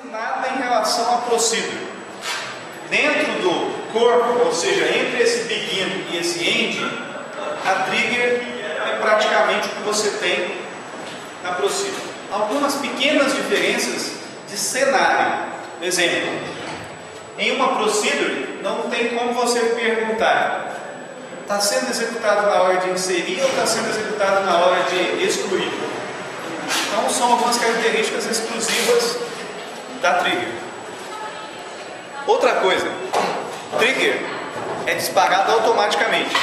Nada em relação a procedure. Dentro do corpo, ou seja, entre esse begin e esse end, a trigger é praticamente o que você tem na procedure. Algumas pequenas diferenças de cenário. Exemplo, em uma procedure não tem como você perguntar: está sendo executado na hora de inserir ou está sendo executado na hora de excluir? Então são algumas características exclusivas da trigger. Outra coisa, trigger é disparado automaticamente.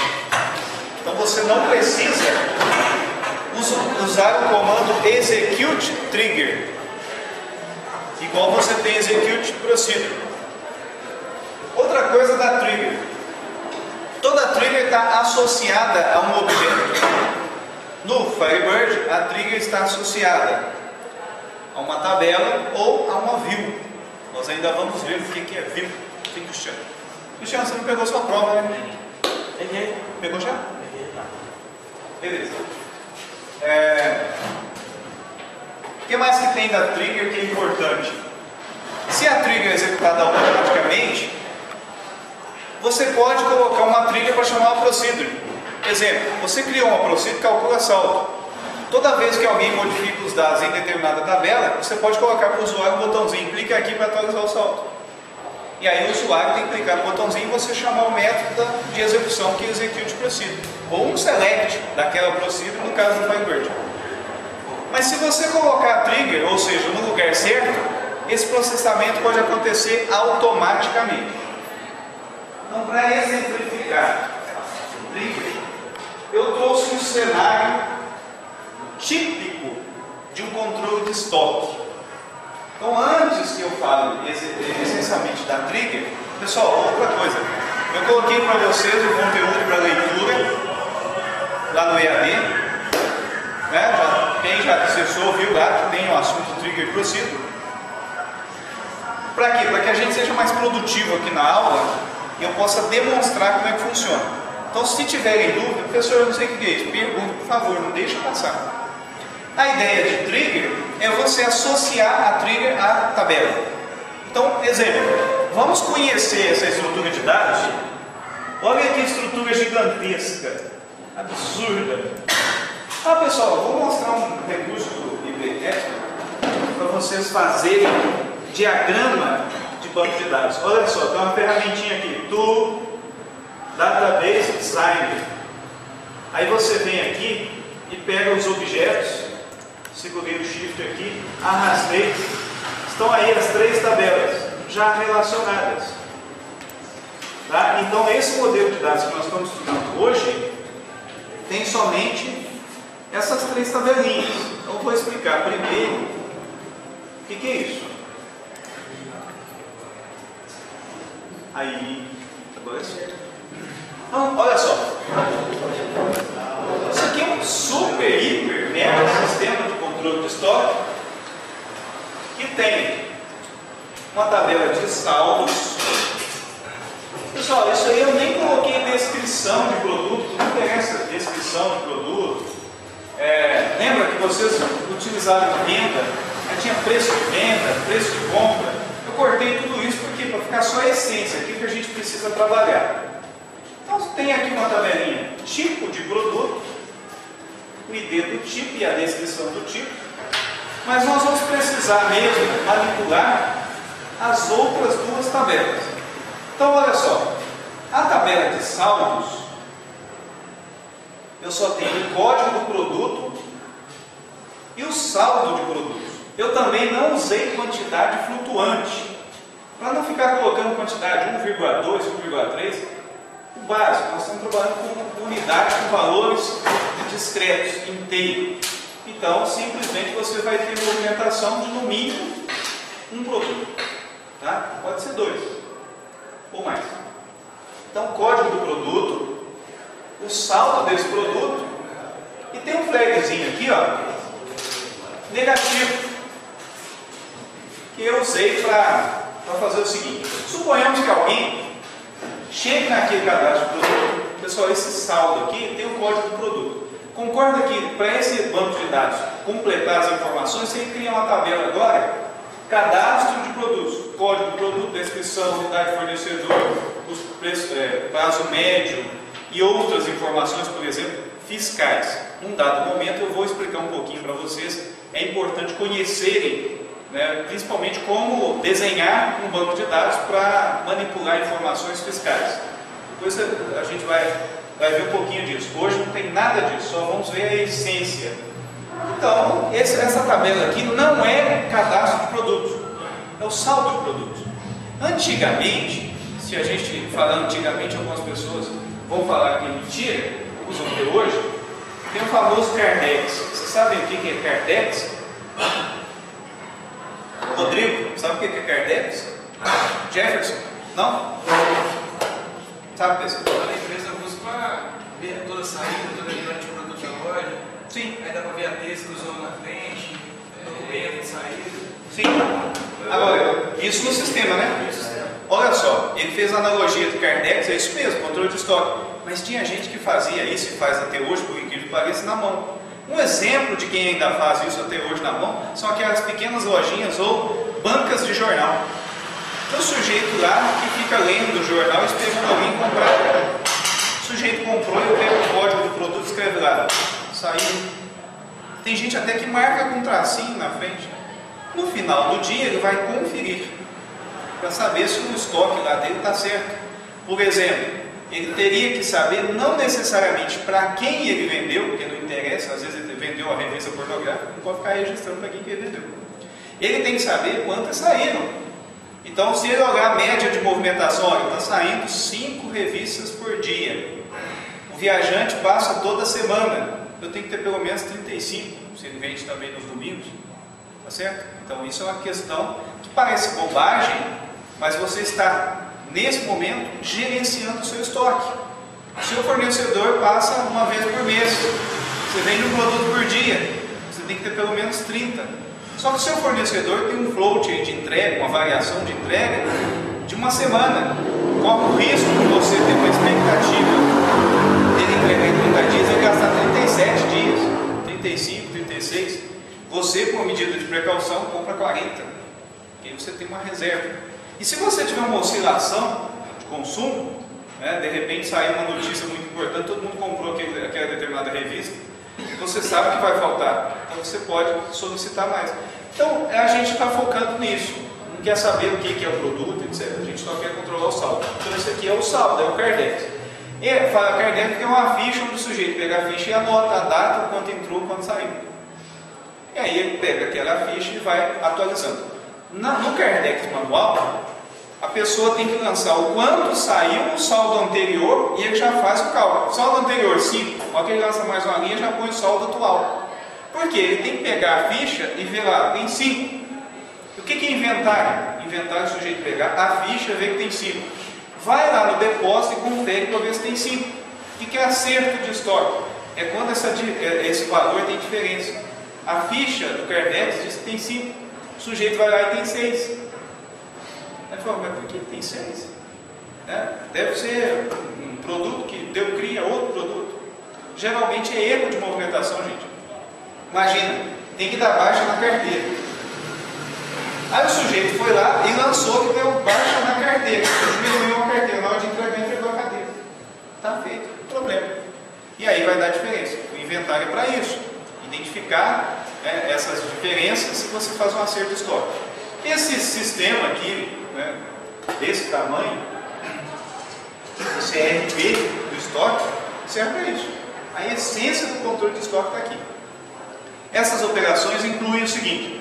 Então você não precisa usar o comando execute trigger, igual você tem execute procedure. Outra coisa da trigger, toda trigger está associada a um objeto. No Firebird, a trigger está associada a uma tabela ou a uma view. Nós ainda vamos ver o que é view. Sim, Cristiano. Cristiano, você não pegou sua prova, né? Peguei. Pegou já? Peguei, tá. Beleza. O que mais que tem da trigger que é importante? Se a trigger é executada automaticamente, você pode colocar uma trigger para chamar uma procedure. Exemplo, você criou uma procedure, calcula saldo. Toda vez que alguém modifica os dados em determinada tabela, você pode colocar para o usuário um botãozinho, clica aqui para atualizar o saldo. E aí o usuário tem que clicar no botãozinho e você chamar o método de execução que é execute procedure. Ou um select daquela procedure, no caso do Firebird. Mas se você colocar a trigger, ou seja, no lugar certo, esse processamento pode acontecer automaticamente. Então, para exemplificar o trigger, eu trouxe um cenário típico de um controle de estoque. Então, antes que eu fale essencialmente da trigger, pessoal, outra coisa, eu coloquei para vocês o conteúdo para leitura lá no EAD, né? Quem já acessou viu lá que tem o assunto trigger procedure. Para quê? Para que a gente seja mais produtivo aqui na aula e eu possa demonstrar como é que funciona. Então, se tiverem dúvida, professor, eu não sei o que é isso, pergunta, por favor, não deixe passar. A ideia de trigger é você associar a trigger à tabela. Então, exemplo, vamos conhecer essa estrutura de dados. Olha que estrutura gigantesca, absurda. Pessoal, vou mostrar um recurso do IBEX para vocês fazerem diagrama de banco de dados. Olha só, tem uma ferramentinha aqui, Tool Database Designer. Aí você vem aqui e pega os objetos, segurei o Shift aqui, arrastei, estão aí as três tabelas já relacionadas. Tá? Então esse modelo de dados que nós estamos estudando hoje tem somente essas três tabelinhas. Então eu vou explicar primeiro o que é isso. Aí, agora é certo. Então, olha só. Isso aqui é um super, hiper, mega sistema de controle de estoque que tem uma tabela de saldos. Pessoal, isso aí eu nem coloquei descrição de produto, não interessa descrição de produto. Lembra que vocês utilizaram venda, tinha preço de venda, preço de compra. Eu cortei tudo isso porque para ficar só a essência, aquilo que a gente precisa trabalhar. Então tem aqui uma tabelinha, tipo de produto, o ID do tipo e a descrição do tipo, mas nós vamos precisar mesmo manipular as outras duas tabelas. Então olha só, a tabela de saldos, eu só tenho o código do produto e o saldo de produtos. Eu também não usei quantidade flutuante, para não ficar colocando quantidade 1,2, 1,3, o básico. Nós estamos trabalhando com unidade com valores discretos, inteiros. Então, simplesmente você vai ter movimentação de no mínimo um produto. Tá? Pode ser 2 ou mais. Então, código do produto, o saldo desse produto, e tem um flagzinho aqui, ó, negativo, que eu usei para fazer o seguinte. Suponhamos que alguém chegue naquele cadastro de produto. Pessoal, esse saldo aqui tem o código do produto. Concorda que para esse banco de dados completar as informações, você cria uma tabela agora cadastro de produtos, código do produto, descrição, unidade de fornecedor, os preços, prazo médio e outras informações, por exemplo, fiscais. Num dado momento eu vou explicar um pouquinho para vocês, é importante conhecerem, né, principalmente como desenhar um banco de dados para manipular informações fiscais. Depois a gente vai ver um pouquinho disso. Hoje não tem nada disso, só vamos ver a essência. Então, essa tabela aqui não é cadastro de produtos, é o saldo de produtos. Antigamente, se a gente falar antigamente, algumas pessoas vão falar que é mentira, usam até hoje, tem o famoso Cardex. Vocês sabem o que é Cardex? Rodrigo, sabe o que é Cardex? Jefferson? Não? Sabe, pessoal? A empresa busca para ver toda a saída, toda a unidade de produto da loja. Sim. Aí dá para ver a texto do zona na frente, documento de saída. Sim. Agora, isso no sistema, né? Olha só, ele fez a analogia do Cardex, é isso mesmo, controle de estoque. Mas tinha gente que fazia isso e faz até hoje, por incrível que pareça, na mão. Um exemplo de quem ainda faz isso até hoje na mão são aquelas pequenas lojinhas ou bancas de jornal. Tem o sujeito lá que fica lendo o jornal esperando alguém comprar. O sujeito comprou e eu pego o código do produto e escreve lá. Saiu. Tem gente até que marca com um tracinho na frente. No final do dia ele vai conferir para saber se o estoque lá dele está certo. Por exemplo, ele teria que saber não necessariamente para quem ele vendeu, porque não interessa, às vezes ele vendeu a revista pornográfica, não pode ficar registrando para quem que ele vendeu. Ele tem que saber quantas saíram. Então, se ele olhar a média de movimentação, olha, está saindo 5 revistas por dia. O viajante passa toda semana. Eu tenho que ter pelo menos 35, se ele vende também nos domingos. Tá certo? Então, isso é uma questão que parece bobagem, mas você está, nesse momento, gerenciando o seu estoque. O seu fornecedor passa uma vez por mês. Você vende um produto por dia. Você tem que ter pelo menos 30. Só que o seu fornecedor tem um float de entrega, uma variação de entrega de uma semana. Corre o risco de você ter uma expectativa dele entregar em 30 dias e gastar 37 dias, 35, 36. Você, por medida de precaução, compra 40. E aí você tem uma reserva. E se você tiver uma oscilação de consumo, né, de repente saiu uma notícia muito importante, todo mundo comprou aquela determinada revista, você sabe que vai faltar, então você pode solicitar mais. Então a gente está focando nisso, não quer saber o que é o produto, etc. A gente só quer controlar o saldo. Então esse aqui é o saldo, é o Cardex. E fala Cardex porque é uma ficha onde o sujeito pega a ficha e anota a data, quanto entrou, quanto saiu. E aí ele pega aquela ficha e vai atualizando. No Cardex manual, a pessoa tem que lançar o quanto saiu no saldo anterior e ele já faz o cálculo. Saldo anterior 5, ao que ele lança mais uma linha, já põe o saldo atual. Por quê? Ele tem que pegar a ficha e ver lá, tem 5. O que é inventário? Inventário, o sujeito pegar a ficha e ver que tem 5. Vai lá no depósito e confere para ver se tem 5. O que é acerto de estoque? É quando esse valor tem diferença. A ficha do Cardex diz que tem 5. O sujeito vai lá e tem 6. Aí fala, mas por que tem 6? Deve ser um produto que cria outro produto. Geralmente é erro de movimentação, gente. Imagina, tem que dar baixa na carteira. Aí o sujeito foi lá e lançou que deu baixa na carteira. Diminuiu a carteira, na hora de entregar, entregou a carteira. Está feito, problema. E aí vai dar diferença. O inventário é para isso. Identificar essas diferenças se você faz um acerto de estoque. Esse sistema aqui, desse tamanho, esse CRP do estoque, serve para isso. A essência do controle de estoque está aqui. Essas operações incluem o seguinte.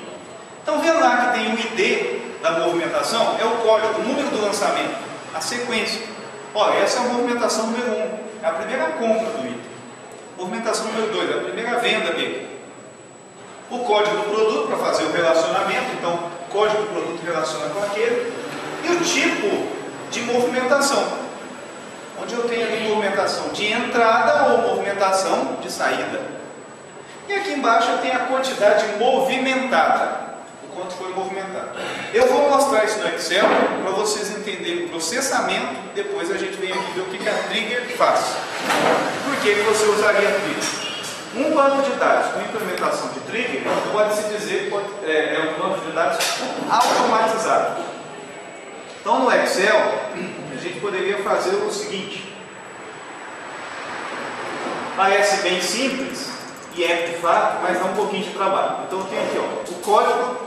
Então, vendo lá que tem o ID da movimentação, é o código, o número do lançamento, a sequência. Olha, essa é a movimentação número 1, é a primeira compra do item. Movimentação número 2, é a primeira venda dele. O código do produto para fazer o relacionamento, então o código do produto relaciona com aquele. E o tipo de movimentação, onde eu tenho ali movimentação de entrada ou movimentação de saída. E aqui embaixo eu tenho a quantidade movimentada, o quanto foi movimentado. Eu vou mostrar isso no Excel para vocês entenderem o processamento, depois a gente vem aqui ver o que a trigger faz. Por que você usaria a trigger? Um banco de dados com implementação de trigger pode-se dizer que é um banco de dados automatizado. Então, no Excel, a gente poderia fazer o seguinte. Parece bem simples, e é de fato, mas dá um pouquinho de trabalho. Então, eu tenho aqui o código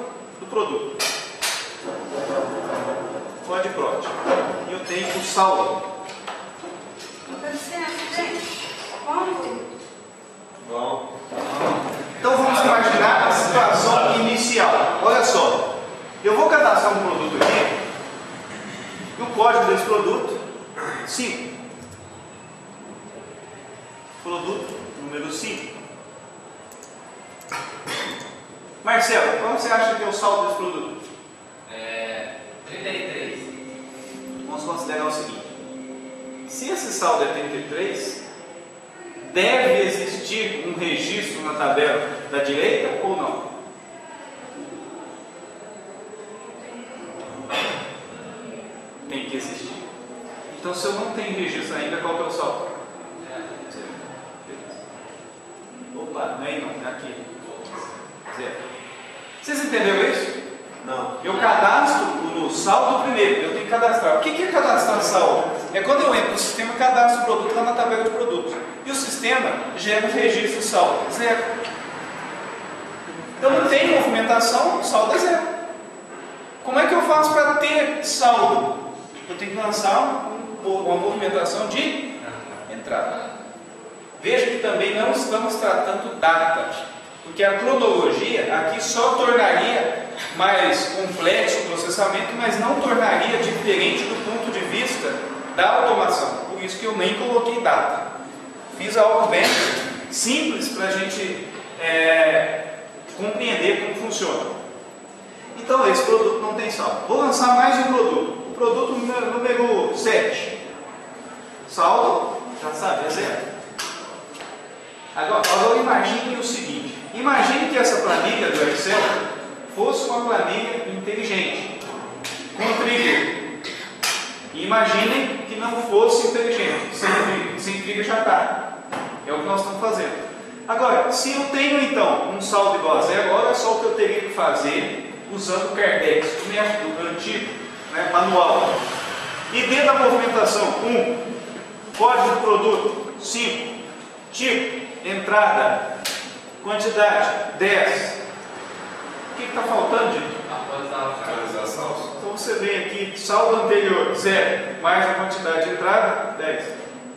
do produto. Código prod. E eu tenho o saldo. Bom. Então vamos imaginar a situação inicial. Olha só, eu vou cadastrar um produto aqui, e o código desse produto, 5. Produto número 5. Marcelo, qual você acha que é o saldo desse produto? 33. Vamos considerar o seguinte: se esse saldo é 33, deve existir um registro na tabela da direita ou não? Tem que existir. Então, se eu não tenho registro ainda, qual que é o saldo? Opa, não é aí não, é aqui. Zero. Vocês entenderam isso? Não. Eu cadastro no saldo primeiro, eu tenho que cadastrar. O que é cadastrar saldo? É quando eu entro no sistema e cadastro o produto lá na tabela de produtos. E o sistema gera um registro saldo, zero. Então não tem movimentação, saldo é zero. Como é que eu faço para ter saldo? Eu tenho que lançar uma movimentação de entrada. Veja que também não estamos tratando data, porque a cronologia aqui só tornaria mais complexo o processamento, mas não tornaria diferente do ponto de vista da automação. Por isso que eu nem coloquei data. Fiz algo bem simples para a gente compreender como funciona. Então esse produto não tem saldo. Vou lançar mais um produto. O produto número 7. Saldo, já sabe, é zero. Agora imagine o seguinte. Imagine que essa planilha do Excel fosse uma planilha inteligente, com trigger. E imaginem que não fosse inteligente, sem trigger já está. É o que nós estamos fazendo. Agora, se eu tenho então um saldo igual a zero, olha só o que eu teria que fazer usando o Cardex, o método antigo, manual. E dentro da movimentação 1, código do produto 5, tipo, entrada, quantidade 10. O que está faltando, gente? Atualização. Então você vem aqui, saldo anterior 0, mais a quantidade de entrada 10.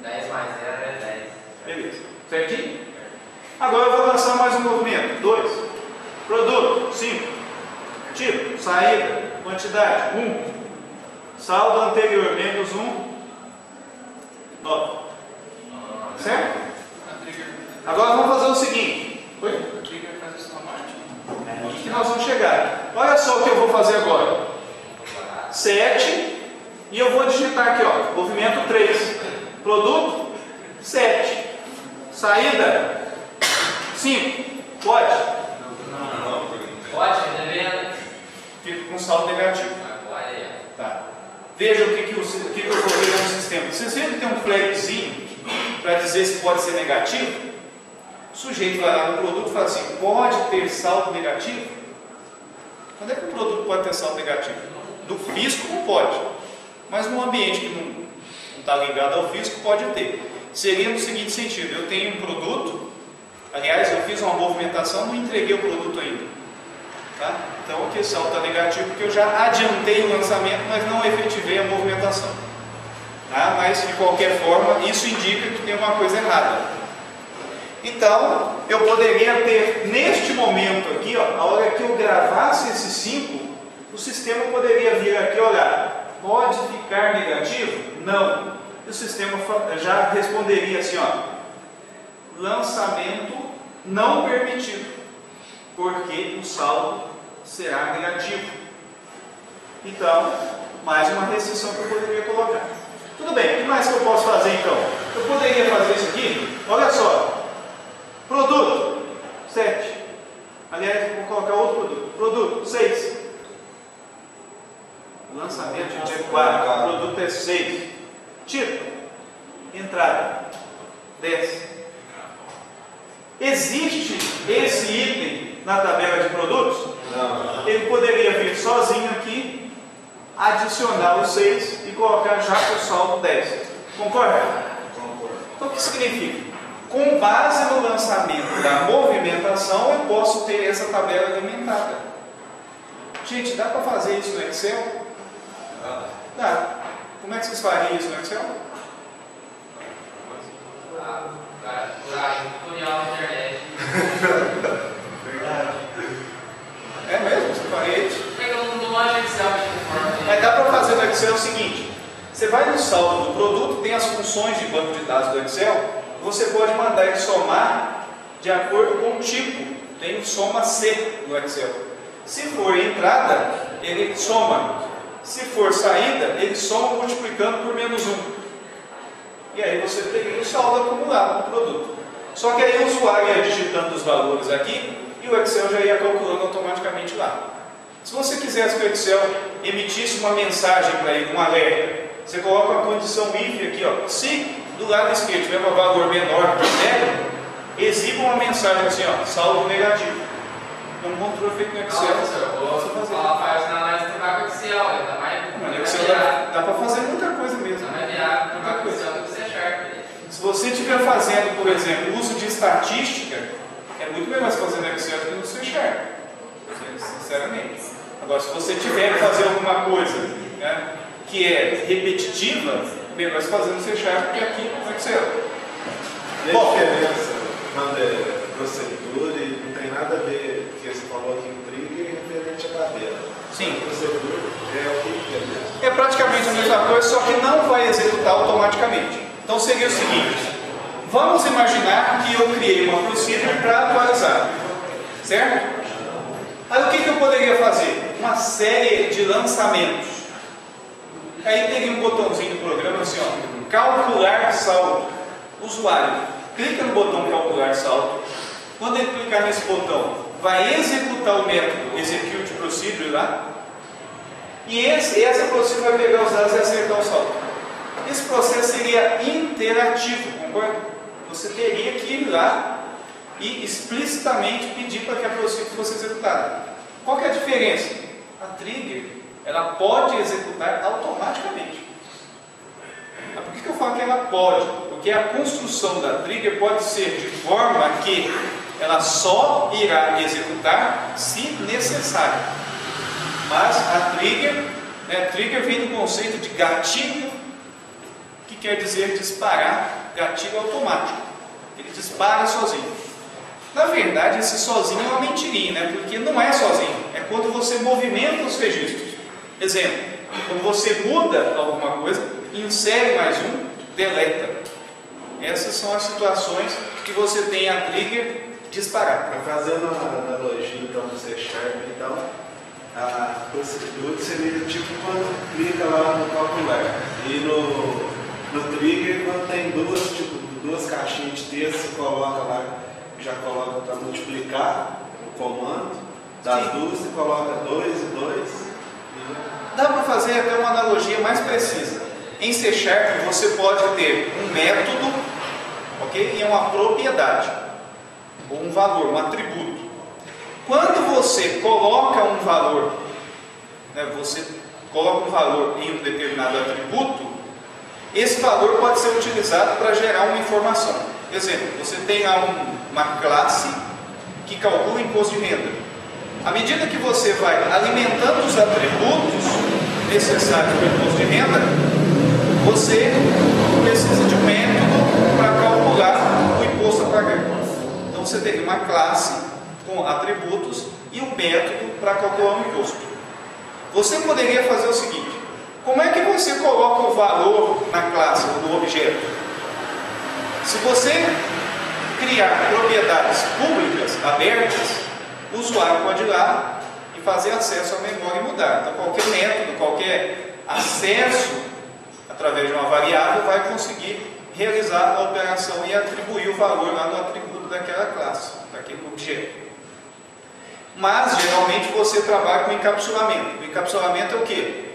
10 mais 0 é 10. Beleza. Certinho? Agora eu vou lançar mais um movimento. 2. Produto 5. Tipo, saída, quantidade 1. Saldo anterior menos 1. 9. Certo? Agora vamos fazer o seguinte. Oi? O trigger faz isso automático. É aqui que nós vamos chegar. Olha só o que eu vou fazer agora. 7. E eu vou digitar aqui, ó, movimento 3. Produto 7. Saída 5. Pode? Não. Pode, devendo. Fico com saldo negativo. Olha aí. Tá. Veja o que eu coloquei no sistema. Você sempre tem um flagzinho para dizer se pode ser negativo. O sujeito vai lá no produto e fala assim: pode ter saldo negativo? Quando é que o produto pode ter saldo negativo? Do fisco não pode, mas num ambiente que não está ligado ao fisco pode ter. Seria no seguinte sentido: eu tenho um produto, aliás, eu fiz uma movimentação, não entreguei o produto ainda, tá? Então aqui o saldo está negativo porque eu já adiantei o lançamento, mas não efetivei a movimentação, tá? Mas de qualquer forma isso indica que tem uma coisa errada. Então, eu poderia ter, neste momento aqui, ó, a hora que eu gravasse esses 5, o sistema poderia vir aqui olhar, pode ficar negativo? Não. E o sistema já responderia assim, ó, lançamento não permitido, porque o saldo será negativo. Então, mais uma restrição que eu poderia colocar. Tudo bem, o que mais que eu posso fazer então? Eu poderia fazer isso aqui, olha só. Produto 7. Aliás, vou colocar outro produto. Produto 6. Lançamento é 4. Produto é 6. Tipo, entrada 10. Existe esse item na tabela de produtos? Não. Ele poderia vir sozinho aqui, adicionar o 6 e colocar já o saldo 10. Concorda? Concordo. Então o que significa? Com base no lançamento da movimentação, eu posso ter essa tabela alimentada. Gente, dá para fazer isso no Excel? Dá. Como é que vocês fariam isso no Excel? Tutorial na internet. Verdade. É mesmo? Você faria isso? Eu não acho Excel de Mas dá para fazer no Excel o seguinte: você vai no saldo do produto, tem as funções de banco de dados do Excel, você pode mandar ele somar de acordo com o tipo. Tem o soma C no Excel. Se for entrada, ele soma. Se for saída, ele soma multiplicando por menos 1. E aí você teria o saldo acumulado no produto. Só que aí o usuário ia digitando os valores aqui e o Excel já ia calculando automaticamente lá. Se você quisesse que o Excel emitisse uma mensagem para ele, um alerta, você coloca a condição if aqui, ó. Se do lado esquerdo tiver um valor menor que 0, exiba uma mensagem assim, ó, saldo negativo. É um controle feito no Excel. Ela faz na análise do banco Excel, dá mais. No Excel dá para fazer muita coisa mesmo. Dá mais viável no banco Excel do que C Sharp. Se você estiver fazendo, por exemplo, uso de estatística, é muito melhor você fazer no Excel do que no C Sharp, sinceramente. Agora, se você tiver que fazer alguma coisa, né, que é repetitiva, melhor você fazer no C Sharp que aqui no Excel. E a diferença quando é procedura e não tem nada a ver com o que você falou aqui em trigger referente à tabela. Sim. Procedura é o que é mesmo. É praticamente a mesma coisa, só que não vai executar automaticamente. Então seria o seguinte: vamos imaginar que eu criei uma procedure para atualizar, certo? Aí o que eu poderia fazer? Uma série de lançamentos. Aí teria um botãozinho do programa assim, ó, calcular saldo. Usuário, clica no botão calcular saldo. Quando ele clicar nesse botão, vai executar o método execute procedure lá. E essa procedure vai pegar os dados e acertar o saldo. Esse processo seria interativo, concorda? Você teria que ir lá e explicitamente pedir para que a procedure fosse executada. Qual que é a diferença? A trigger, ela pode executar automaticamente. Mas por que eu falo que ela pode? Porque a construção da trigger pode ser de forma que ela só irá executar se necessário. Mas a trigger, trigger vem do conceito de gatilho, que quer dizer disparar, gatilho automático. Ele dispara sozinho. Na verdade, esse sozinho é uma mentirinha, né? Porque não é sozinho. É quando você movimenta os registros. Exemplo, quando você muda alguma coisa, insere mais um, deleta. Essas são as situações que você tem a trigger disparar. Fazendo uma analogia então do C Sharp, então, a procedura seria tipo quando clica lá no calcular. E no trigger, quando tem duas caixinhas de texto, você coloca lá, já coloca para multiplicar o comando das duas, você coloca 2 e 2. Dá para fazer até uma analogia mais precisa. Em C Sharp você pode ter um método, ok? E uma propriedade, ou um valor, um atributo. Quando você coloca um valor, você coloca um valor em um determinado atributo, esse valor pode ser utilizado para gerar uma informação. Exemplo, você tem uma classe que calcula imposto de renda. À medida que você vai alimentando os atributos necessários para o imposto de renda, você precisa de um método para calcular o imposto a pagar. Então você tem uma classe com atributos e um método para calcular o imposto. Você poderia fazer o seguinte: como é que você coloca o valor na classe ou no objeto? Se você criar propriedades públicas, abertas, o usuário pode ir lá e fazer acesso à memória e mudar. Então qualquer método, qualquer acesso através de uma variável vai conseguir realizar a operação e atribuir o valor lá no atributo daquela classe, daquele objeto. Mas geralmente você trabalha com encapsulamento. O encapsulamento é o quê?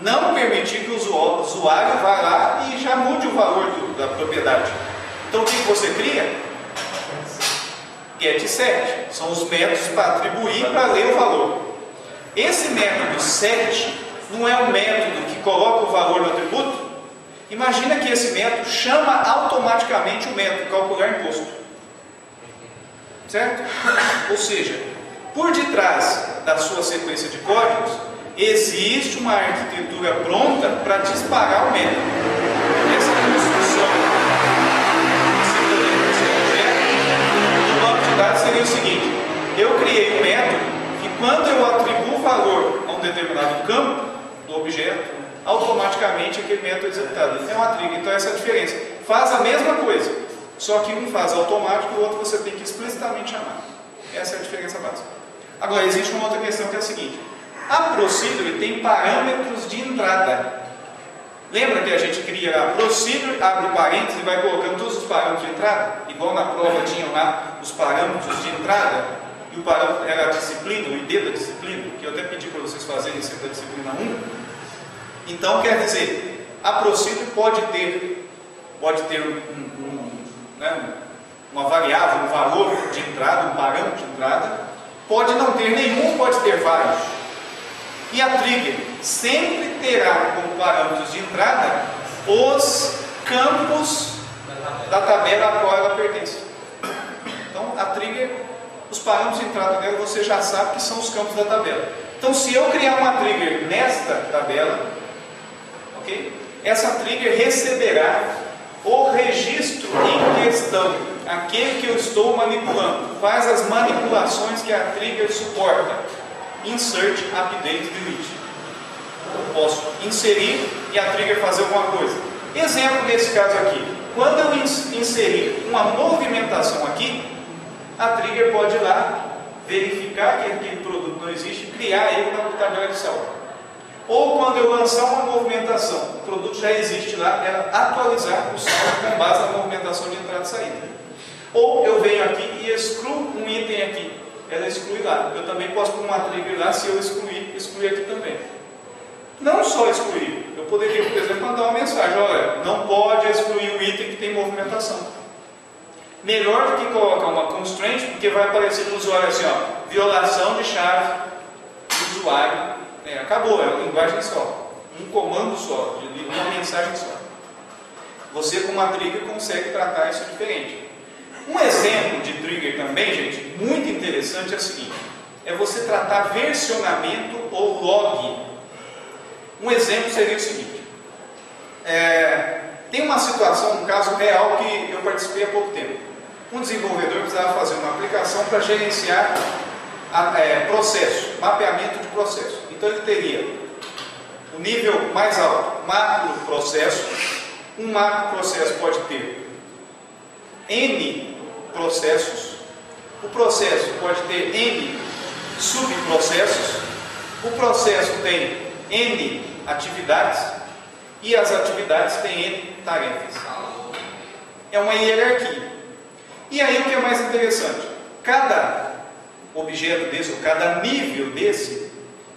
Não permitir que o usuário vá lá e já mude o valor da propriedade. Então o que você cria? getSet. São os métodos para atribuir para ler o valor. Esse método set não é um método que coloca o valor no atributo. Imagina que esse método chama automaticamente o método calcular imposto. Certo? Ou seja, por detrás da sua sequência de códigos, existe uma arquitetura pronta para disparar o método. Essa construção do banco de dados seria o seguinte: eu criei um método que, quando eu atribuo valor a um determinado campo do objeto, automaticamente aquele método é executado. É uma trigger. Então essa é a diferença. Faz a mesma coisa, só que um faz automático e o outro você tem que explicitamente chamar. Essa é a diferença básica. Agora, existe uma outra questão que é a seguinte: a procedure tem parâmetros de entrada. Lembra que a gente cria a procedure, abre parênteses e vai colocando todos os parâmetros de entrada? Igual na prova tinham lá os parâmetros de entrada, e o parâmetro era a disciplina, o ID da disciplina, que eu até pedi para vocês fazerem sempre da disciplina 1. Então, quer dizer, a procedure pode ter uma variável, um valor de entrada, um parâmetro de entrada, pode não ter nenhum, pode ter vários. E a trigger sempre terá como parâmetros de entrada os campos da tabela a qual ela pertence. Então, a trigger, os parâmetros de entrada dela você já sabe que são os campos da tabela. Então, se eu criar uma trigger nesta tabela, ok? Essa trigger receberá o registro em questão, aquele que eu estou manipulando. Faz as manipulações que a trigger suporta. Insert, update, delete. Eu posso inserir e a trigger fazer alguma coisa. Exemplo nesse caso aqui: quando eu inserir uma movimentação aqui, a trigger pode ir lá verificar que aquele produto não existe e criar ele na tabela de saldo. Ou quando eu lançar uma movimentação, o produto já existe lá, ela atualizar o saldo com base na movimentação de entrada e saída. Ou eu venho aqui e excluo um item aqui, ela exclui lá. Eu também posso pôr uma trigger lá, se eu excluir aqui também. Não só excluir, eu poderia, por exemplo, mandar uma mensagem: olha, não pode excluir o item que tem movimentação. Melhor do que colocar uma constraint, porque vai aparecer no usuário assim, ó, violação de chave do usuário. Acabou, é uma linguagem só, um comando só, uma mensagem só. Você com uma trigger consegue tratar isso diferente. Um exemplo de trigger também, gente, muito interessante é o seguinte: é você tratar versionamento ou log. Um exemplo seria o seguinte: tem uma situação, um caso real que eu participei há pouco tempo. Um desenvolvedor precisava fazer uma aplicação para gerenciar processo, mapeamento de processo. Então ele teria o nível mais alto, macro processo. Um macro processo pode ter N processos. O processo pode ter N subprocessos. O processo tem N atividades. E as atividades têm N tarefas. É uma hierarquia. E aí o que é mais interessante? Cada objeto desse, ou cada nível desse,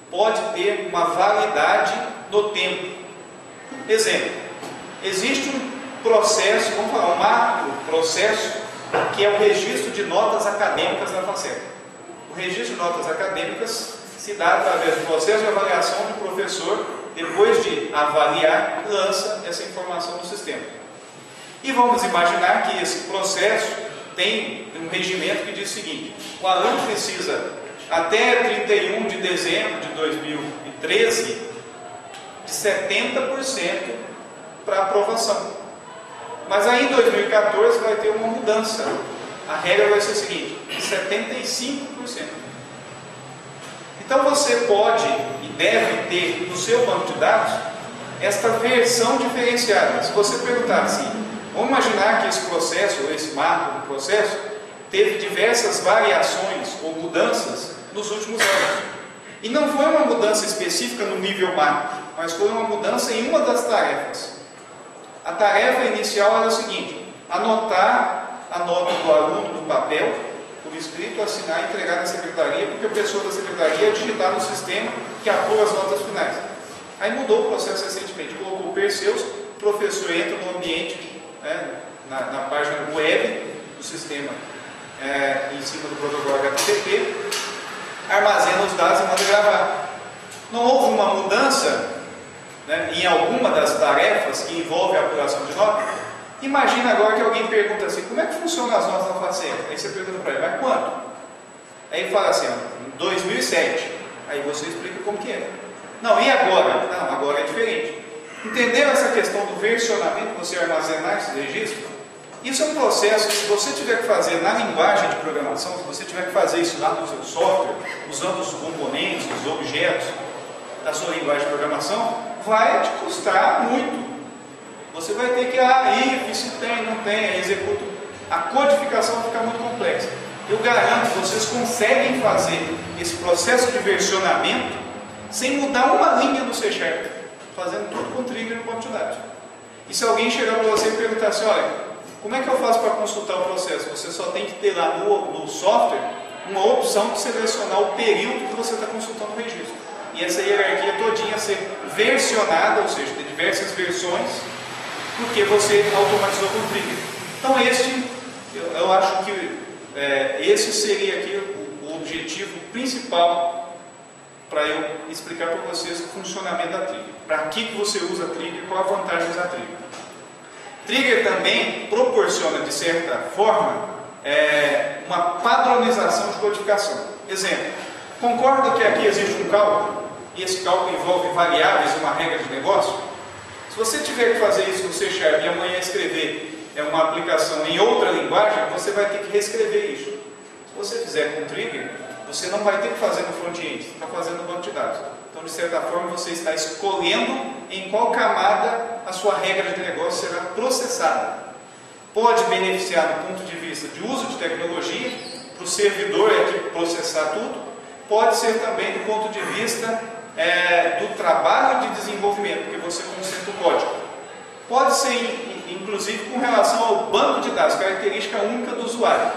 pode ter uma validade no tempo. Exemplo: existe um processo, vamos falar, um macro processo, que é o registro de notas acadêmicas da FACEP. O registro de notas acadêmicas se dá através do processo de avaliação que o professor, depois de avaliar, lança essa informação no sistema. E vamos imaginar que esse processo tem um regimento que diz o seguinte: o aluno precisa, até 31 de dezembro de 2013, de 70% para aprovação. Mas aí em 2014 vai ter uma mudança. A regra vai ser a seguinte: 75%. Então você pode e deve ter no seu banco de dados esta versão diferenciada. Se você perguntar assim, vamos imaginar que esse processo, ou esse macro do processo, teve diversas variações ou mudanças nos últimos anos. E não foi uma mudança específica no nível macro, mas foi uma mudança em uma das tarefas. A tarefa inicial era o seguinte: anotar a nota do aluno no papel, por escrito, assinar e entregar na secretaria, porque a pessoa da secretaria ia digitar no sistema que aprova as notas finais. Aí mudou o processo recentemente, colocou o Perseus, o professor entra no ambiente, na página web do sistema em cima do protocolo HTTP, armazena os dados e manda gravar. Não houve uma mudança, né, em alguma das tarefas que envolve a apuração de nota. Imagina agora que alguém pergunta assim, como é que funciona as notas na FACEF? Aí você pergunta para ele, mas quanto? Aí ele fala assim, ó, em 2007. Aí você explica como que é. Não, e agora? Não, agora é diferente. Entendeu essa questão do versionamento, você armazenar esses registros? Isso é um processo que, se você tiver que fazer na linguagem de programação, se você tiver que fazer isso lá no seu software, usando os componentes, os objetos da sua linguagem de programação, vai te custar muito. Você vai ter que, if, se tem, não tem, aí executa. A codificação fica muito complexa. Eu garanto que vocês conseguem fazer esse processo de versionamento sem mudar uma linha do C#, fazendo tudo com trigger no banco de dados. E se alguém chegar para você e perguntar assim, olha, como é que eu faço para consultar o processo? Você só tem que ter lá no software uma opção de selecionar o período que você está consultando o registro. E essa hierarquia todinha ser versionada, ou seja, ter diversas versões, porque você automatizou com o trigger. Então eu acho que esse seria aqui o objetivo principal para eu explicar para vocês o funcionamento da trigger. Para que você usa a trigger, qual a vantagem de usar a trigger. Trigger também proporciona, de certa forma, uma padronização de codificação. Exemplo, concorda que aqui existe um cálculo, e esse cálculo envolve variáveis e uma regra de negócio? Se você tiver que fazer isso no C# e amanhã escrever uma aplicação em outra linguagem, você vai ter que reescrever isso. Se você fizer com trigger, você não vai ter que fazer no front-end, você está fazendo no banco de dados. Então, de certa forma, você está escolhendo em qual camada a sua regra de negócio será processada. Pode beneficiar do ponto de vista de uso de tecnologia, para o servidor aqui processar tudo, pode ser também do ponto de vista do trabalho de desenvolvimento, porque você concentra o código. Pode ser, inclusive, com relação ao banco de dados, característica única do usuário.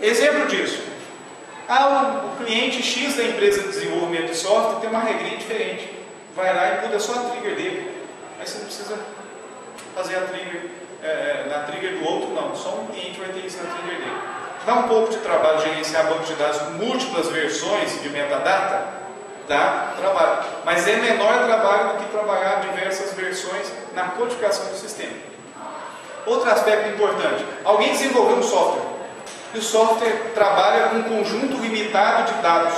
Exemplo disso, o cliente X da empresa de desenvolvimento de software tem uma regrinha diferente. Vai lá e muda só a trigger dele. Aí você não precisa fazer a trigger na trigger do outro, não. Só um cliente vai ter isso na trigger dele. Dá um pouco de trabalho gerenciar banco de dados com múltiplas versões de metadata? Dá trabalho. Mas é menor trabalho do que trabalhar diversas versões na codificação do sistema. Outro aspecto importante. Alguém desenvolveu um software. E o software trabalha com um conjunto limitado de dados.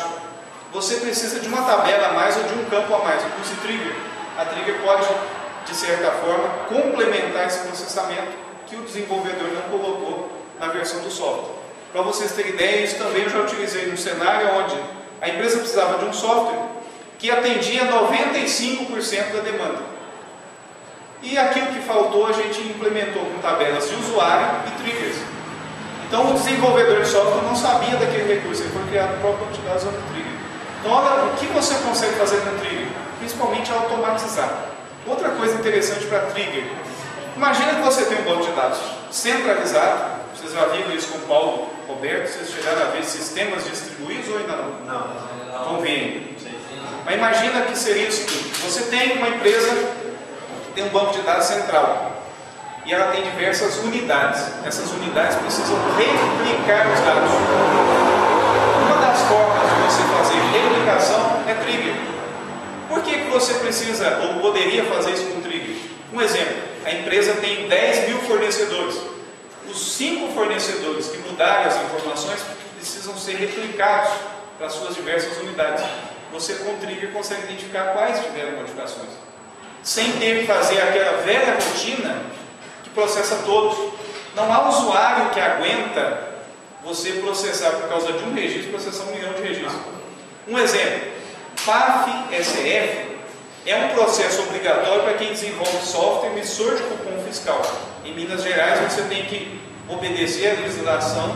Você precisa de uma tabela a mais ou de um campo a mais. Use trigger. A trigger pode, de certa forma, complementar esse processamento que o desenvolvedor não colocou na versão do software. Para vocês terem ideia, isso também eu já utilizei num cenário onde a empresa precisava de um software que atendia 95% da demanda. E aquilo que faltou a gente implementou com tabelas de usuário e triggers. Então o desenvolvedor de software não sabia daquele recurso, ele foi criado o próprio banco de dados usando trigger. Então olha o que você consegue fazer com trigger, principalmente automatizar. Outra coisa interessante para trigger, imagina que você tem um banco de dados centralizado, vocês já viram isso com o Paulo Roberto, vocês chegaram a ver sistemas distribuídos ou ainda não? Não. Vão ver. Mas imagina que seria o seguinte, você tem uma empresa que tem um banco de dados central. E ela tem diversas unidades. Essas unidades precisam replicar os dados. Uma das formas de você fazer replicação é trigger. Por que você precisa ou poderia fazer isso com trigger? Um exemplo, a empresa tem 10 mil fornecedores. Os 5 fornecedores que mudarem as informações precisam ser replicados para as suas diversas unidades. Você com trigger consegue identificar quais tiveram modificações. Sem ter que fazer aquela velha rotina processa todos. Não há usuário que aguenta você processar por causa de um registro, processar 1 milhão de registros. Um exemplo, PAF-SF é um processo obrigatório para quem desenvolve software emissor de cupom fiscal. Em Minas Gerais você tem que obedecer a legislação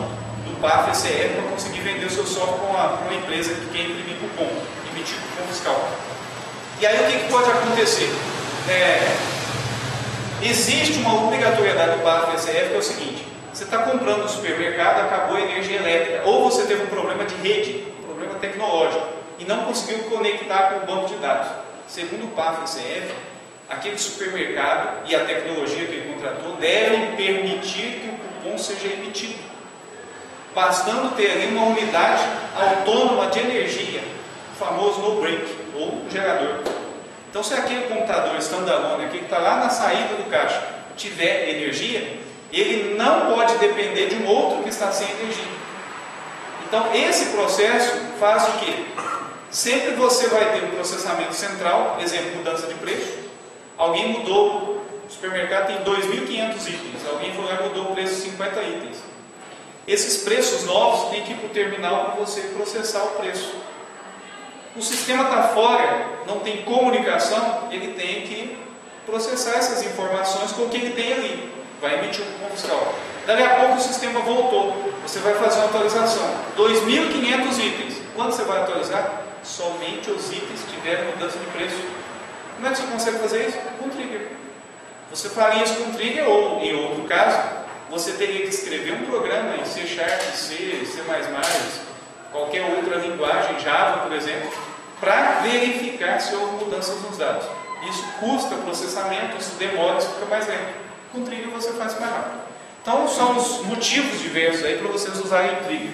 do PAF-SF para conseguir vender o seu software para uma empresa que quer imprimir cupom, emitir cupom fiscal. E aí o que pode acontecer? Existe uma obrigatoriedade do PAF-SF que é o seguinte: você está comprando no supermercado, acabou a energia elétrica, ou você teve um problema de rede, um problema tecnológico, e não conseguiu conectar com o banco de dados. Segundo o PAF-SF, aquele supermercado e a tecnologia que ele contratou devem permitir que o cupom seja emitido. bastando ter ali uma unidade autônoma de energia, o famoso no-break, ou gerador. Então, se aquele computador standalone aqui que está lá na saída do caixa tiver energia, ele não pode depender de um outro que está sem energia. Então, esse processo faz o quê? Sempre você vai ter um processamento central, exemplo, mudança de preço. Alguém mudou, o supermercado tem 2.500 itens, alguém foi lá e mudou o preço de 50 itens. Esses preços novos têm que ir para o terminal para você processar o preço. O sistema está fora, não tem comunicação, ele tem que processar essas informações com o que ele tem ali. Vai emitir um cupom fiscal. Daqui a pouco o sistema voltou, você vai fazer uma atualização. 2.500 itens. Quando você vai atualizar? Somente os itens que tiverem mudança de preço. Como é que você consegue fazer isso? Com trigger. Você faria isso com trigger ou, em outro caso, você teria que escrever um programa em C#, C, C++, qualquer outra linguagem, Java, por exemplo, para verificar se houve mudanças nos dados. Isso custa processamento, isso demora, isso fica mais lento. Com trigger você faz mais rápido. Então são os motivos diversos aí para vocês usarem trigger.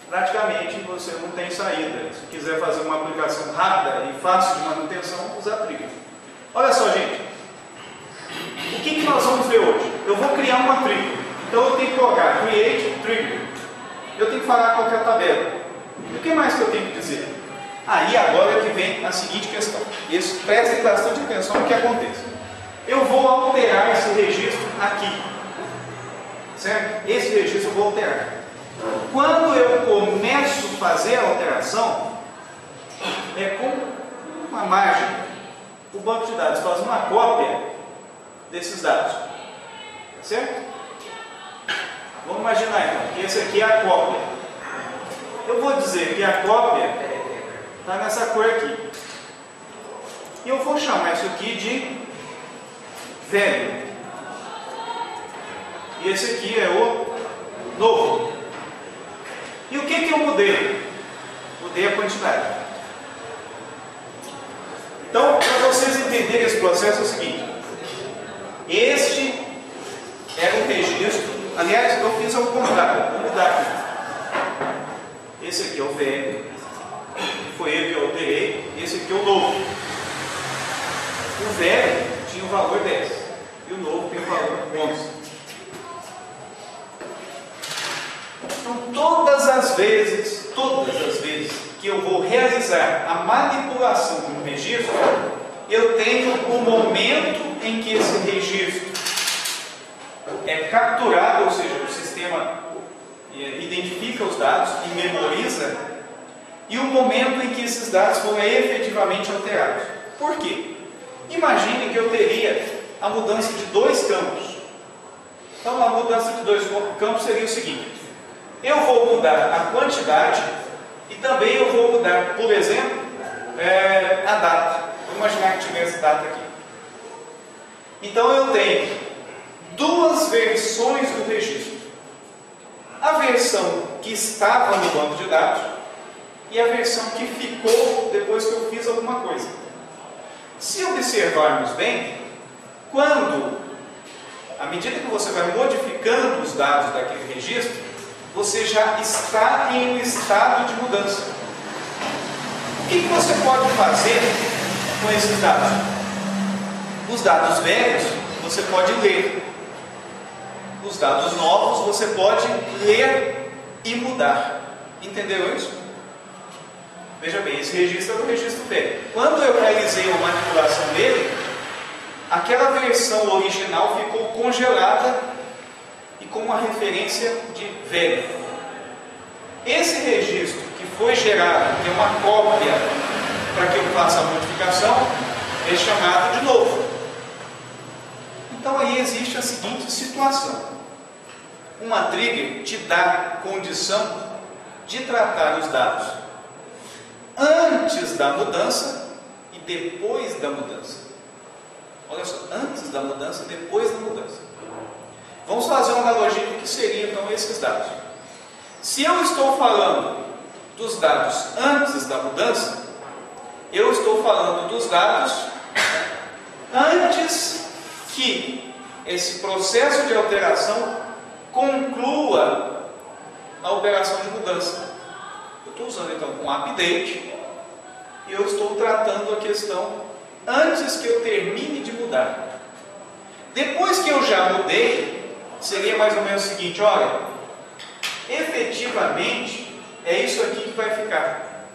Praticamente você não tem saída. Se quiser fazer uma aplicação rápida e fácil de manutenção, usar trigger. Olha só, gente. O que nós vamos ver hoje? Eu vou criar uma trigger. Então eu tenho que colocar create trigger. Eu tenho que falar qual que é a tabela. E o que mais que eu tenho que dizer? Aí agora é que vem a seguinte questão. Isso, prestem bastante atenção no que acontece. Eu vou alterar esse registro aqui. Certo? Esse registro eu vou alterar. Quando eu começo a fazer a alteração, é com uma margem. O banco de dados faz uma cópia desses dados. Certo? Vamos imaginar então que esse aqui é a cópia. Eu vou dizer que a cópia está nessa cor aqui. E eu vou chamar isso aqui de velho. E esse aqui é o novo. E o que eu mudei? Mudei a quantidade. Então, para vocês entenderem esse processo é o seguinte. Este era um registro. Aliás, eu fiz ao contrário. Vou mudar aqui. Esse aqui é o velho. Foi ele que eu alterei. Esse aqui é o novo. O velho tinha o valor 10. E o novo tem o valor 11. Então, todas as vezes que eu vou realizar a manipulação de um registro, eu tenho o momento em que esse registro é capturado, ou seja, o sistema identifica os dados e memoriza, e o momento em que esses dados foram efetivamente alterados. Por quê? Imagine que eu teria a mudança de 2 campos. Então, a mudança de 2 campos seria o seguinte: eu vou mudar a quantidade e também eu vou mudar, por exemplo, a data. Vamos imaginar que tivesse data aqui. Então eu tenho 2 versões do registro. A versão que estava no banco de dados e a versão que ficou depois que eu fiz alguma coisa. Se observarmos bem, à medida que você vai modificando os dados daquele registro, você já está em um estado de mudança. O que você pode fazer com esses dados? Os dados velhos você pode ler. Os dados novos você pode ler e mudar. Entendeu isso? Veja bem, esse registro é o registro velho. Quando eu realizei a manipulação dele, aquela versão original ficou congelada e com uma referência de velho. Esse registro que foi gerado, que é uma cópia para que eu faça a modificação, é chamado de novo. Então aí existe a seguinte situação. Uma trigger te dá condição de tratar os dados antes da mudança e depois da mudança. Olha só, antes da mudança e depois da mudança. Vamos fazer uma analogia do que seriam então esses dados. Se eu estou falando dos dados antes da mudança, eu estou falando dos dados antes que esse processo de alteração conclua a operação de mudança. Eu estou usando então um update e eu estou tratando a questão antes que eu termine de mudar. Depois que eu já mudei, seria mais ou menos o seguinte: olha, efetivamente é isso aqui que vai ficar.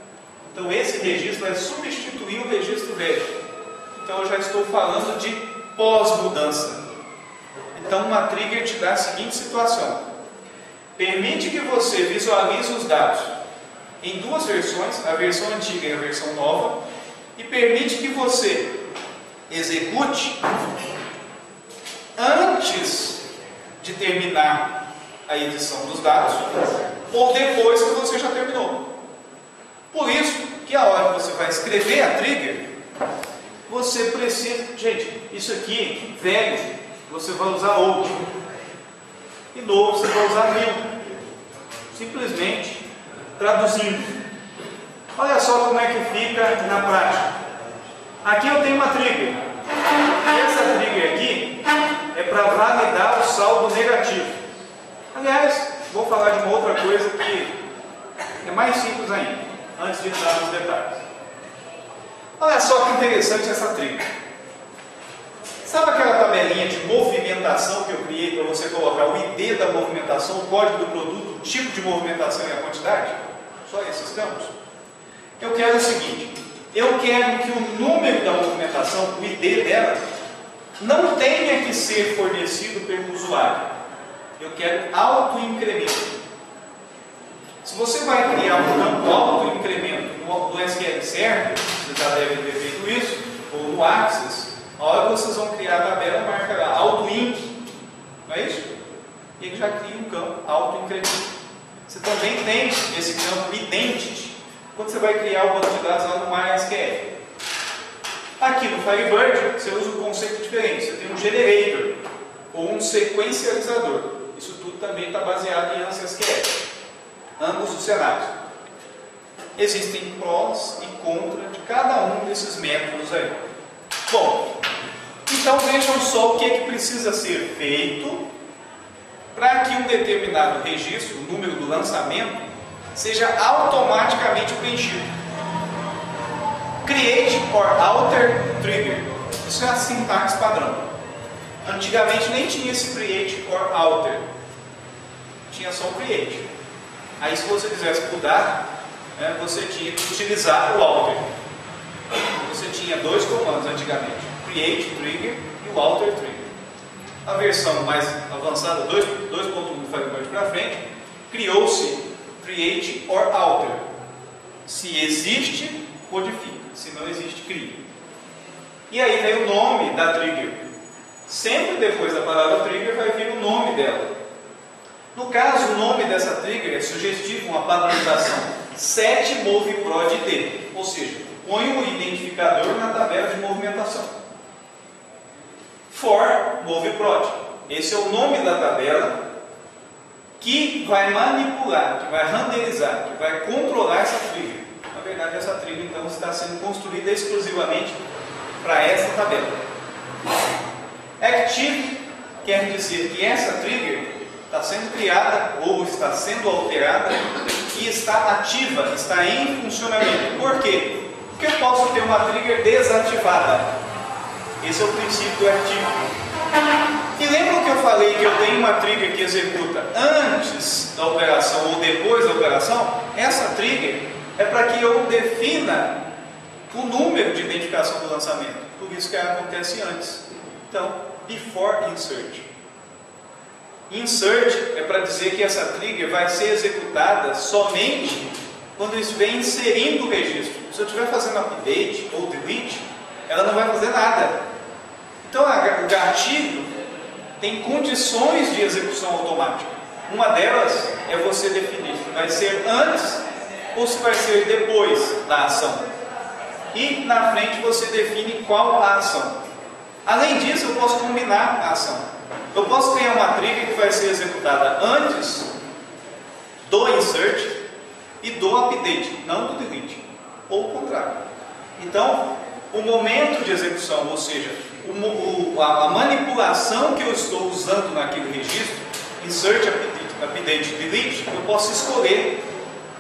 Então esse registro vai substituir o registro velho. Então eu já estou falando de pós-mudança. Então uma trigger te dá a seguinte situação: permite que você visualize os dados em duas versões, a versão antiga e a versão nova, e permite que você execute antes de terminar a edição dos dados ou depois que você já terminou. Por isso que a hora que você vai escrever a trigger, você precisa, gente, isso aqui velho você vai usar old e novo você vai usar new. Simplesmente traduzindo. Olha só como é que fica na prática. Aqui eu tenho uma trigger. Essa trigger aqui é para validar o saldo negativo. Aliás, vou falar de uma outra coisa que é mais simples ainda, antes de entrar nos detalhes. Olha só que interessante essa trigger. Sabe aquela tabelinha de movimentação que eu criei para você colocar o ID da movimentação, o código do produto, o tipo de movimentação e a quantidade? Só esses campos? Eu quero o seguinte: eu quero que o número da movimentação, o ID dela, não tenha que ser fornecido pelo usuário. Eu quero autoincremento. Se você vai criar um campo autoincremento no SQL Server, você já deve ter feito isso, ou no Access, a hora que vocês vão criar a tabela, marca lá autoinc, não é isso? E ele já cria um campo autoincremento. Você também tem esse campo identity quando você vai criar o banco de dados lá no MySQL. Aqui no Firebird você usa um conceito diferente. Você tem um generator ou um sequencializador. Isso tudo também está baseado em ANSI-SQL. Ambos os cenários. Existem prós e contras de cada um desses métodos aí. Bom, então vejam só o que é que precisa ser feito para que um determinado registro, o número do lançamento, seja automaticamente preenchido. Create or alter trigger. Isso é a sintaxe padrão. Antigamente nem tinha esse create or alter. Tinha só o create. Aí se você quisesse mudar, você tinha que utilizar o alter. Você tinha dois comandos antigamente: create trigger e o alter trigger. A versão mais avançada, 2.1 do Firebird para frente, criou-se create or alter. Se existe, codifica. Se não existe, cria. E aí vem o nome da trigger. Sempre depois da palavra trigger vai vir o nome dela. No caso, o nome dessa trigger é sugestivo, uma padronização setMovProd-D, ou seja, põe o identificador na tabela de movimentação. For MovProd. Esse é o nome da tabela que vai manipular, que vai renderizar, que vai controlar essa trigger. Na verdade, essa trigger então está sendo construída exclusivamente para essa tabela. Active quer dizer que essa trigger está sendo criada ou está sendo alterada e está ativa, está em funcionamento. Por quê? Porque eu posso ter uma trigger desativada. Esse é o princípio do active. E lembram que eu falei que eu tenho uma trigger que executa antes da operação ou depois da operação? Essa trigger é para que eu defina o número de identificação do lançamento. Por isso que ela acontece antes. Então, before insert. Insert é para dizer que essa trigger vai ser executada somente quando eu estiver inserindo o registro. Se eu estiver fazendo update ou delete, ela não vai fazer nada. Então o gatilho tem condições de execução automática. Uma delas é você definir se vai ser antes ou se vai ser depois da ação. E na frente você define qual a ação. Além disso, eu posso combinar a ação. Eu posso criar uma trigger que vai ser executada antes do insert e do update, não do delete, ou o contrário. Então, o momento de execução, ou seja, a manipulação que eu estou usando naquele registro, insert, update de delete, eu posso escolher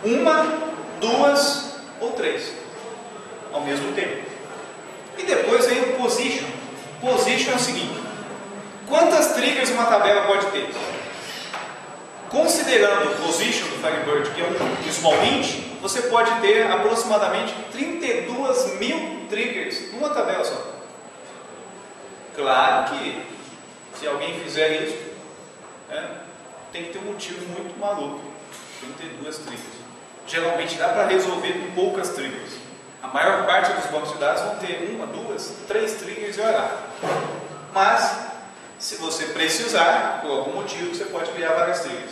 uma, duas ou três ao mesmo tempo. E depois vem o position. Position é o seguinte: quantas triggers uma tabela pode ter? Considerando o position do Firebird, que é um small int, você pode ter aproximadamente 32.000 triggers numa tabela só. Claro que se alguém fizer isso, tem que ter um motivo muito maluco. 32 triggers. Geralmente dá para resolver com poucas triggers. A maior parte dos bancos de dados vão ter uma, duas, três triggers e olhar. Mas, se você precisar, por algum motivo, você pode criar várias triggers.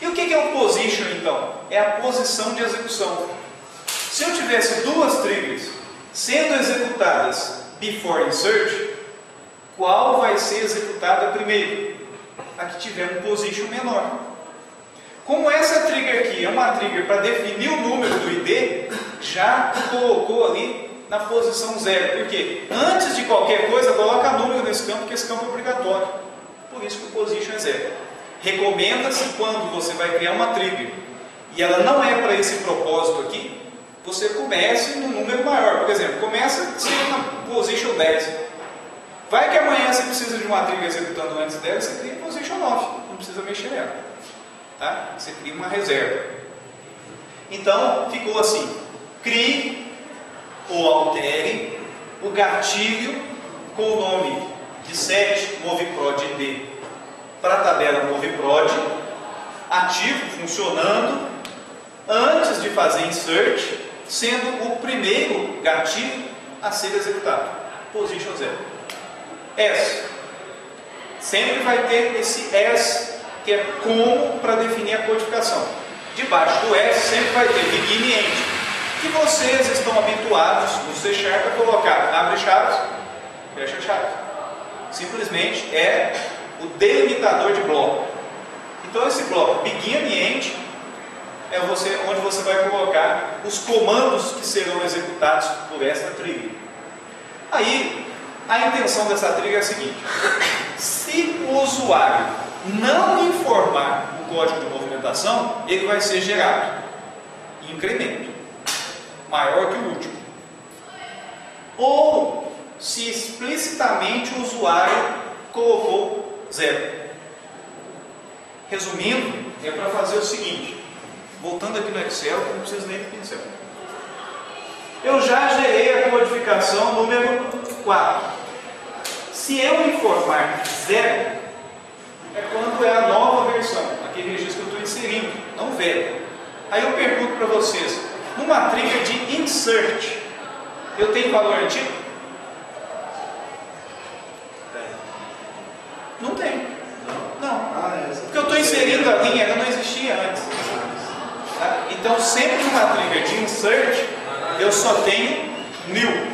E o que é o position, então? É a posição de execução. Se eu tivesse duas triggers sendo executadas before insert, qual vai ser executada primeiro? A que tiver um position menor. Como essa trigger aqui é uma trigger para definir o número do ID, já colocou ali na posição 0. Porque antes de qualquer coisa, coloca número nesse campo, porque esse campo é obrigatório. Por isso que o position é 0. Recomenda-se, quando você vai criar uma trigger e ela não é para esse propósito aqui, você comece num número maior. Por exemplo, começa na position 10. Vai que amanhã você precisa de uma trigger executando antes dela, você cria position 9, não precisa mexer nela. Tá? Você cria uma reserva. Então, ficou assim: crie ou altere o gatilho com o nome de set moveprod ID para a tabela moveprod, ativo, funcionando, antes de fazer insert, sendo o primeiro gatilho a ser executado. Position 0. S. Sempre vai ter esse S, que é como para definir a codificação. Debaixo do S sempre vai ter begin e end, que vocês estão habituados no C# a colocar abre chaves, fecha chaves. Simplesmente é o delimitador de bloco. Então esse bloco begin e end é onde você vai colocar os comandos que serão executados por essa trigger. Aí a intenção dessa trigger é a seguinte: se o usuário não informar o código de movimentação, ele vai ser gerado em incremento maior que o último. Ou se explicitamente o usuário colocou 0. Resumindo, é para fazer o seguinte: voltando aqui no Excel, que não precisa nem de pincel. Eu já gerei a codificação número 4. Se eu informar 0, é quando é a nova versão, aquele registro que eu estou inserindo, não velho. Aí eu pergunto para vocês: numa trigger de insert, eu tenho valor antigo? Não tem. Não. Porque eu estou inserindo a linha, ela não existia antes. Tá? Então, sempre numa trigger de insert, eu só tenho new.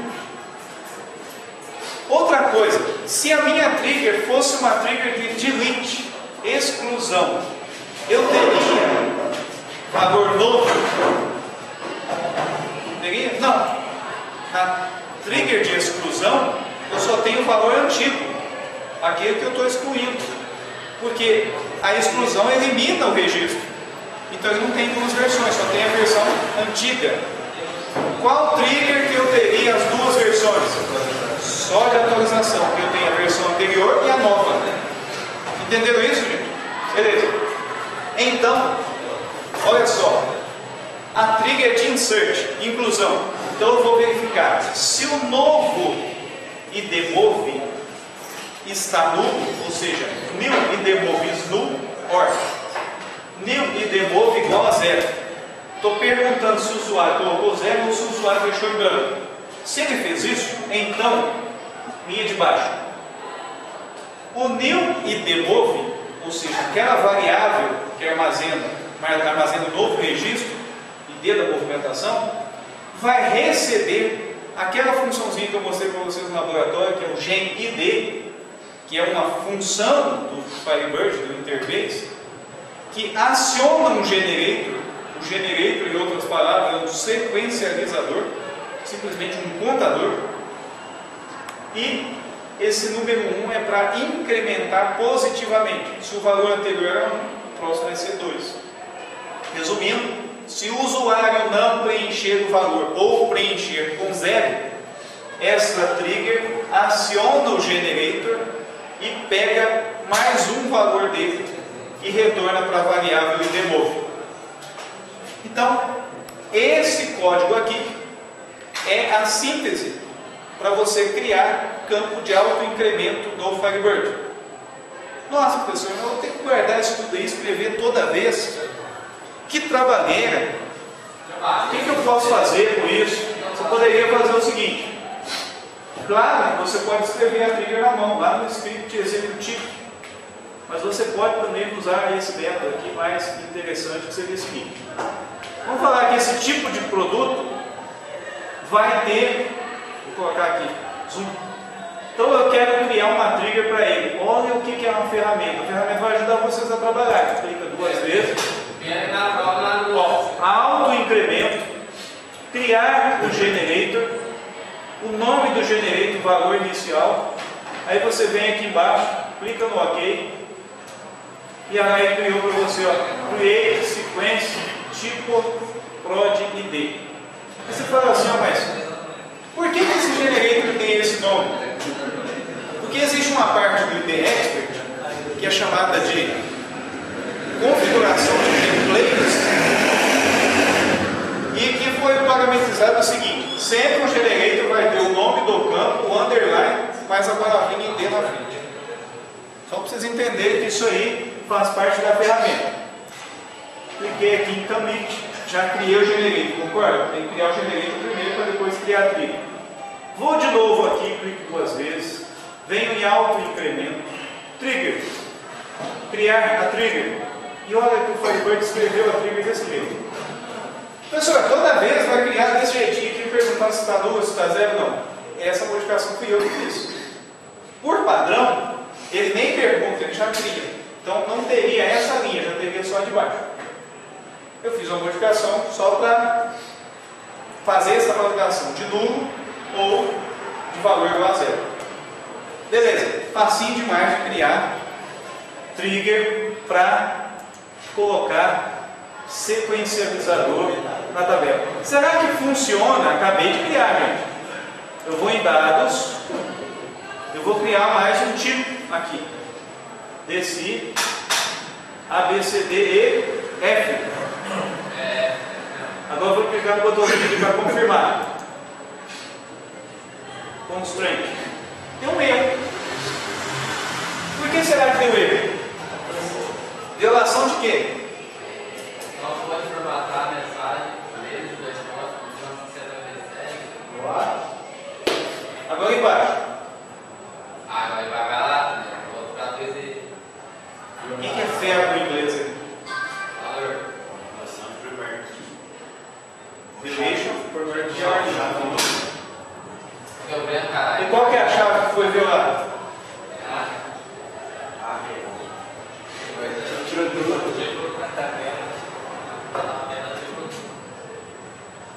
Outra coisa, se a minha trigger fosse uma trigger de delete, exclusão, eu teria valor novo? Teria? Não. Na trigger de exclusão, eu só tenho o valor antigo, aquele que eu estou excluindo, porque a exclusão elimina o registro. Então ele não tem duas versões, só tem a versão antiga. Qual trigger que eu teria as duas versões? Só de atualização, que eu tenho a versão anterior e a nova. Entenderam isso, gente? Beleza. Então, olha só, a trigger de insert, inclusão. Então eu vou verificar se o novo idmove está nulo, ou seja, new idmove is null, or new idmove igual a 0. Estou perguntando se o usuário colocou 0 ou se o usuário deixou em branco. Se ele fez isso, então, linha de baixo, o new idmove, ou seja, aquela variável que armazena o novo registro, ID da movimentação, vai receber aquela funçãozinha que eu mostrei para vocês no laboratório, que é o genID, que é uma função do Firebird, do interface, que aciona um generator. O generator, em outras palavras, é um sequencializador, simplesmente um contador. E esse número 1 é para incrementar positivamente. Se o valor anterior era 1, troço vai ser 2. Resumindo, se o usuário não preencher o valor ou preencher com 0, essa trigger aciona o generator e pega mais um valor dele e retorna para a variável e demove. Então, esse código aqui é a síntese para você criar campo de autoincremento do Firebird. Nossa, professor, eu vou ter que guardar isso tudo aí, escrever toda vez. Que trabalheira! O que eu posso fazer com isso? Você poderia fazer o seguinte. Claro, você pode escrever a trigger na mão, lá no script executivo. Mas você pode também usar esse método aqui mais interessante, que seria o seguinte. Vamos falar que esse tipo de produto vai ter, vou colocar aqui, zoom. Então eu quero criar uma trigger para ele. Olha o que é uma ferramenta. A ferramenta vai ajudar vocês a trabalhar. Clica 2 vezes. Autoincremento, criar o generator, o nome do generator, o valor inicial. Aí você vem aqui embaixo, clica no OK. E aí criou para você, ó, create sequence tipo prod id. E você fala assim, ó, mas por que esse generator tem esse nome? Porque existe uma parte do ID Expert que é chamada de configuração de templates e que foi parametrizado o seguinte: sempre o generator vai ter o nome do campo, o underline, mas a palavrinha ID na frente. Só para vocês entenderem que isso aí faz parte da ferramenta. Cliquei aqui em commit, já criei o generator, concorda? Tem que criar o generator primeiro para depois criar a trigger. Vou de novo aqui, clico 2 vezes, venho em autoincremento, trigger, criar a trigger. E olha que o Firebird escreveu a trigger desse jeito. Professor, toda vez vai criar desse jeitinho aqui, perguntando se está 2, se está 0, não. Essa modificação fui eu que fiz. Por padrão, ele nem pergunta, ele já cria. Então não teria essa linha, já teria só de baixo. Eu fiz uma modificação só para fazer essa validação de nulo ou de valor igual a 0. Beleza, facinho demais de criar trigger para colocar sequencializador na tabela. Será que funciona? Acabei de criar, gente. Eu vou em dados, eu vou criar mais um tipo aqui. Desci, A, B, C, D, E, F. Agora eu vou clicar no botãozinho aqui para confirmar. Constraint. Tem um erro. Por que será que tem um erro? Violação de quê? Não pode formatar a mensagem desde o 2.177. Agora embaixo. Vai lá, né? Vou traduzir esse. O que é verbo em inglês aí? Valor. Relation forward chave. Deu branco, caralho. E qual que é a chave que foi violada?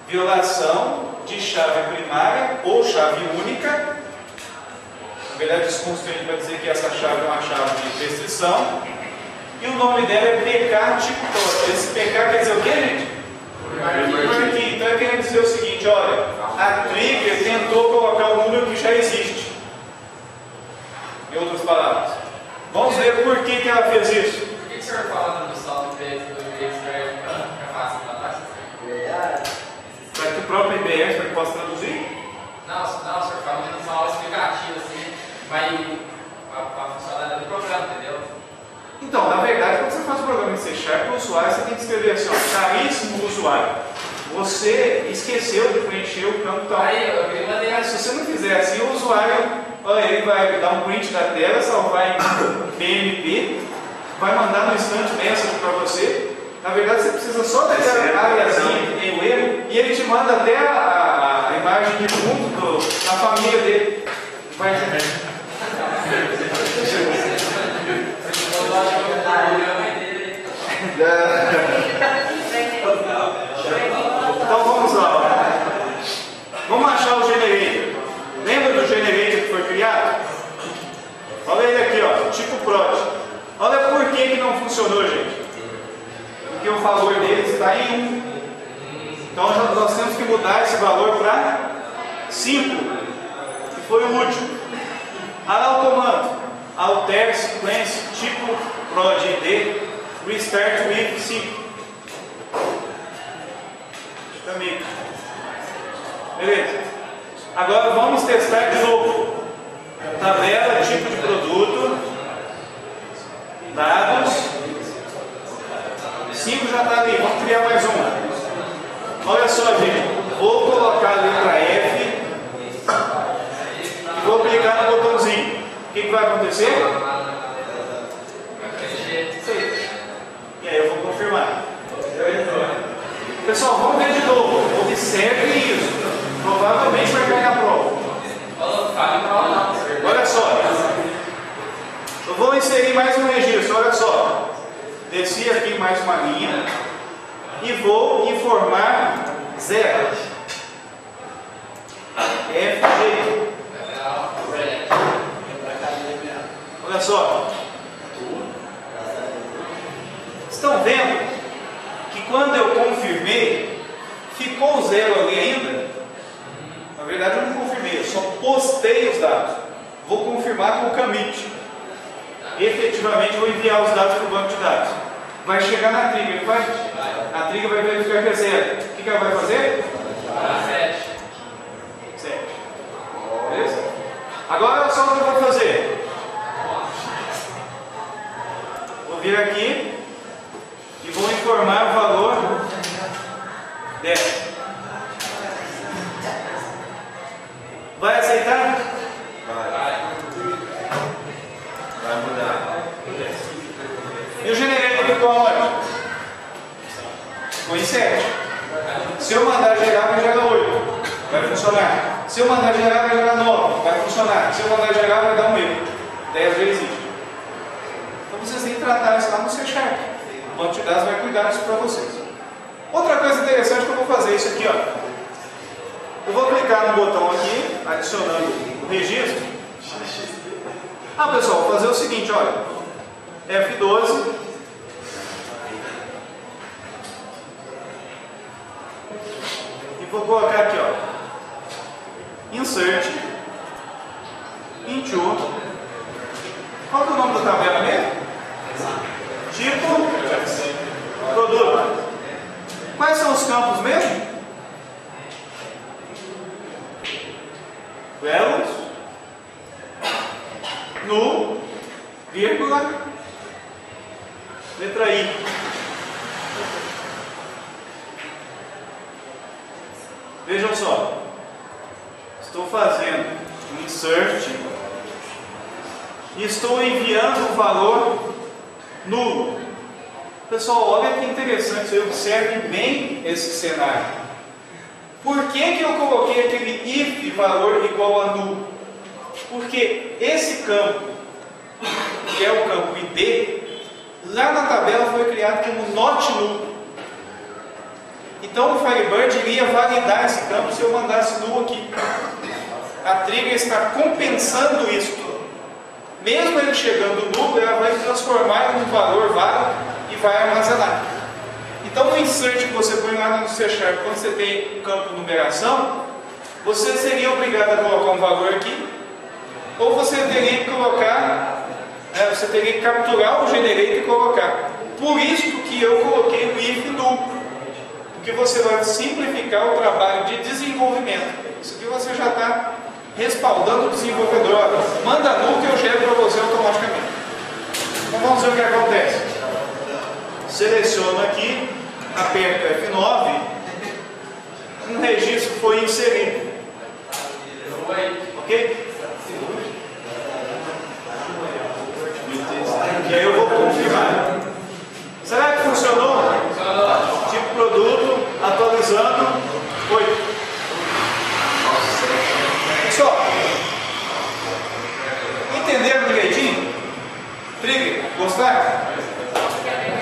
Violação de chave primária ou chave única. Na verdade, esse constraint vai dizer que essa chave é uma chave de restrição. E o nome dela é PK tipo prod. Esse PK quer dizer o quê, gente? Aqui. Então, ele quer dizer o seguinte: olha, a trigger tentou colocar o número que já existe. Em outras palavras, vamos ver por que ela fez isso. Por que o senhor fala no salto do IBX para fácil da taxa? Para que o próprio IBX possa traduzir? Não, o senhor fala de uma aula explicativa, assim, vai a funcionalidade do programa, entendeu? Então, na verdade, quando você faz um programa em C# para o usuário, você tem que escrever assim, ó, caríssimo usuário, você esqueceu de preencher o campo tal. Aí, eu queria mandar. Mas se você não fizer assim, o usuário, olha, ele vai dar um print da tela, salvar em PNP, vai mandar no instant message para você. Na verdade, você precisa só daquela áreazinha que tem o erro, e ele te manda até a imagem de fundo da família dele. Vai Então vamos lá. Vamos achar o generator. Lembra do generator que foi criado? Olha ele aqui, ó, tipo prod. Olha por que não funcionou, gente. o valor deles está em 1. Então nós temos que mudar esse valor para 5, que foi o último. Aí lá o comando alter sequence tipo prod id restart with 5. Também. Beleza. Agora vamos testar de novo. Tabela, tipo de produto, dados. 5 já está ali, vamos criar mais um. Olha só, gente, vou colocar a letra F e vou clicar no botãozinho. O que vai acontecer? E aí eu vou confirmar. Pessoal, vamos ver de novo. Observe isso. Provavelmente vai cair na prova. Olha só. Eu vou inserir mais um registro. Olha só. Desci aqui mais uma linha e vou informar 0. FG. Olha só. Estão vendo que quando eu confirmei, ficou 0 ali ainda? Na verdade eu não confirmei, eu só postei os dados. Vou confirmar com o commit. Efetivamente vou enviar os dados para o banco de dados. Vai chegar na trigger, vai? A trigger vai verificar que é 0. O que ela vai fazer? 7. Beleza? Agora olha só o que eu vou fazer. Vou vir aqui e vou informar o valor 10. Vai aceitar? Vai mudar. E o generator ficou onde? Ficou em 7. Se eu mandar gerar, vai gerar 8. Vai funcionar. Se eu mandar gerar, vai gerar 9. Vai funcionar. Se eu mandar gerar, vai dar um erro. 10 vezes isso. Então vocês têm que tratar isso lá no C#. O banco de dados vai cuidar disso para vocês. Outra coisa interessante que eu vou fazer é isso aqui, ó. Eu vou clicar no botão aqui, adicionando o registro. Pessoal, vou fazer o seguinte, olha. F12. E vou colocar aqui, ó. Insert. Into. Qual que é o nome da tabela mesmo? Tipo. Produto. Quais são os campos mesmo? Values, null, vírgula, letra I. Vejam só, estou fazendo um insert e estou enviando o valor nulo. Pessoal, olha que interessante, você observe bem esse cenário. Por que eu coloquei aquele if valor igual a null? Porque esse campo, que é o campo id, lá na tabela foi criado como not null. Então o Firebird iria validar esse campo se eu mandasse null aqui. A trigger está compensando isso. Mesmo ele chegando null, ela vai transformar em um valor válido e vai armazenar. Então no insert que você põe lá no C#, quando você tem o campo numeração, você seria obrigado a colocar um valor aqui, ou você teria que colocar, você teria que capturar o generator e colocar. Por isso que eu coloquei o if null, porque você vai simplificar o trabalho de desenvolvimento. Isso aqui você já está respaldando o desenvolvedor. Manda null que eu gero para você automaticamente. Então vamos ver o que acontece. Seleciono aqui, aperto F9, um registro foi inserido. Ok? E aí eu vou confirmar. Será que funcionou? Tipo produto, atualizando, 8. Pessoal, entenderam direitinho? Trigger, gostaram?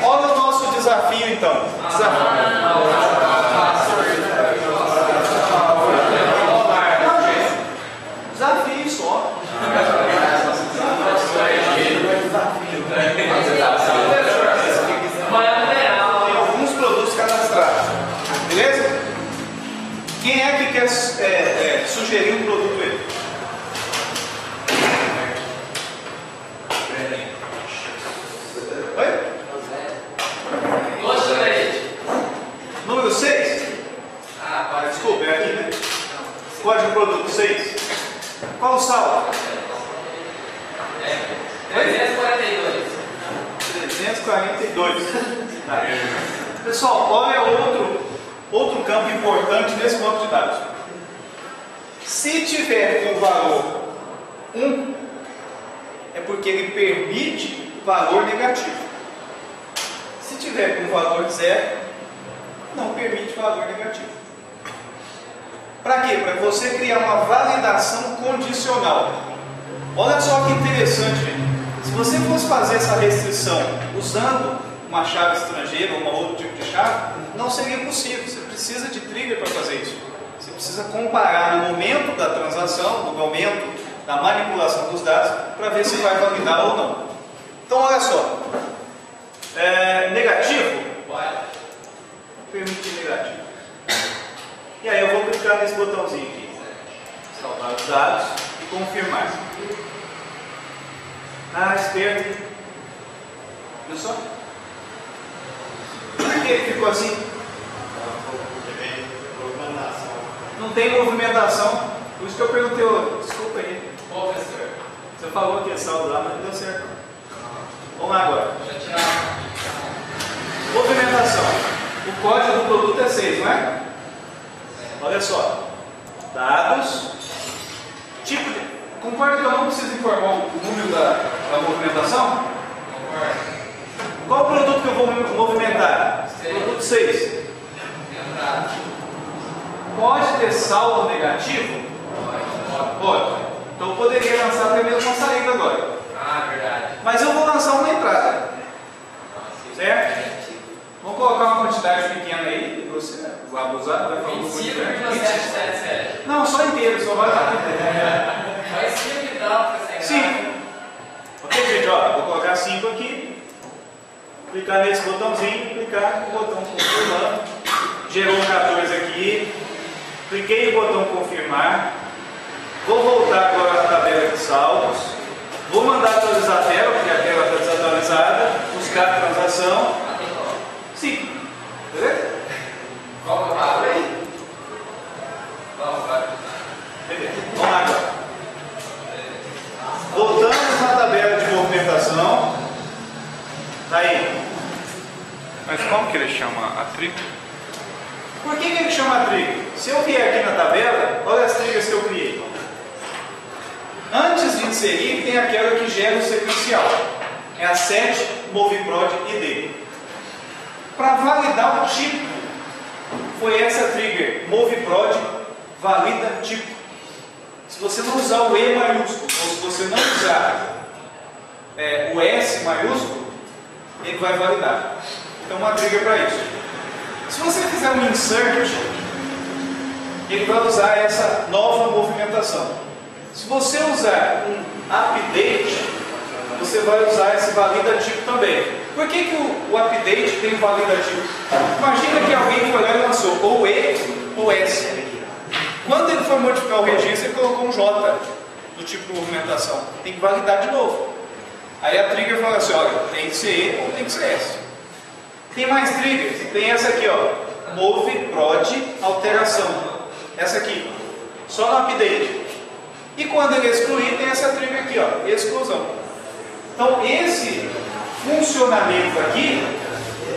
Olha o nosso desafio então. Desafio só. Tem alguns 342. Tá. Pessoal, olha outro campo importante nesse banco de dados. Se tiver com o valor 1, é porque ele permite valor negativo. Se tiver com o valor 0, não permite valor negativo. Para quê? Para você criar uma validação condicional. Olha só que interessante, gente. Se você fosse fazer essa restrição usando uma chave estrangeira ou um outro tipo de chave, não seria possível. Você precisa de trigger para fazer isso. Você precisa comparar no momento da transação, no momento da manipulação dos dados, para ver se vai validar ou não. Então, olha só. Negativo? Permitir negativo. E aí eu vou clicar nesse botãozinho aqui. Salvar os dados e confirmar. Esperto. Viu só? Por que ele ficou assim? Não tem movimentação. Por isso que eu perguntei, desculpa aí. Professor. Você falou que é saldo lá, mas não deu certo. Vamos lá agora. Movimentação. O código do produto é 6, não é? Olha só. Dados. Tipo de... Concorda que eu não preciso informar o número da movimentação? Concordo. Qual o produto que eu vou movimentar? Produto 6. Pode ter saldo negativo? Pode. Então eu poderia lançar até mesmo uma saída agora. Verdade. Mas eu vou lançar uma entrada. Certo? Vamos colocar uma quantidade pequena aí, para você vai abusar, vai falar um pouco de 25,777. Não, só inteiro, só vai dar. Mas 5 que dá para sair. 5. Ok, gente, ó, vou colocar 5 aqui. Clicar nesse botãozinho, clicar no botão confirmando. Gerou 14 aqui. Cliquei no botão confirmar. Vou voltar agora na tabela de saldos. Vou mandar atualizar a tela, porque a tela está desatualizada. Buscar a transação. 5. Beleza? Qual que eu falo aí? Beleza. Vamos lá agora. Voltamos na tabela de movimentação. Daí. Mas como que ele chama a trigger? Por que ele chama trigger? Se eu vier aqui na tabela, olha as triggers que eu criei. Antes de inserir, tem aquela que gera o sequencial. É a set moveprod id. Para validar o tipo, foi essa trigger moveprod valida tipo. Se você não usar o E maiúsculo, ou se você não usar o S maiúsculo, ele vai validar. Então uma trigger para isso. Se você fizer um insert, ele vai usar essa nova movimentação. Se você usar um update, você vai usar esse valida tipo também. Por que o update tem valida tipo? Imagina que alguém foi lá e lançou ou E ou S. Quando ele for modificar o registro, ele colocou um J do tipo de movimentação. Tem que validar de novo. Aí a trigger fala assim, olha, tem que ser E ou tem que ser S. Tem mais triggers? Tem essa aqui, ó, move prod alteração. Essa aqui, só no update. E quando ele excluir, tem essa trigger aqui, ó, exclusão. Então esse funcionamento aqui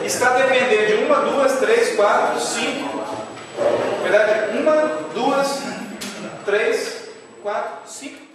está dependendo de 1, 2, 3, 4, 5. Na verdade, 1, 2, 3, 4, 5.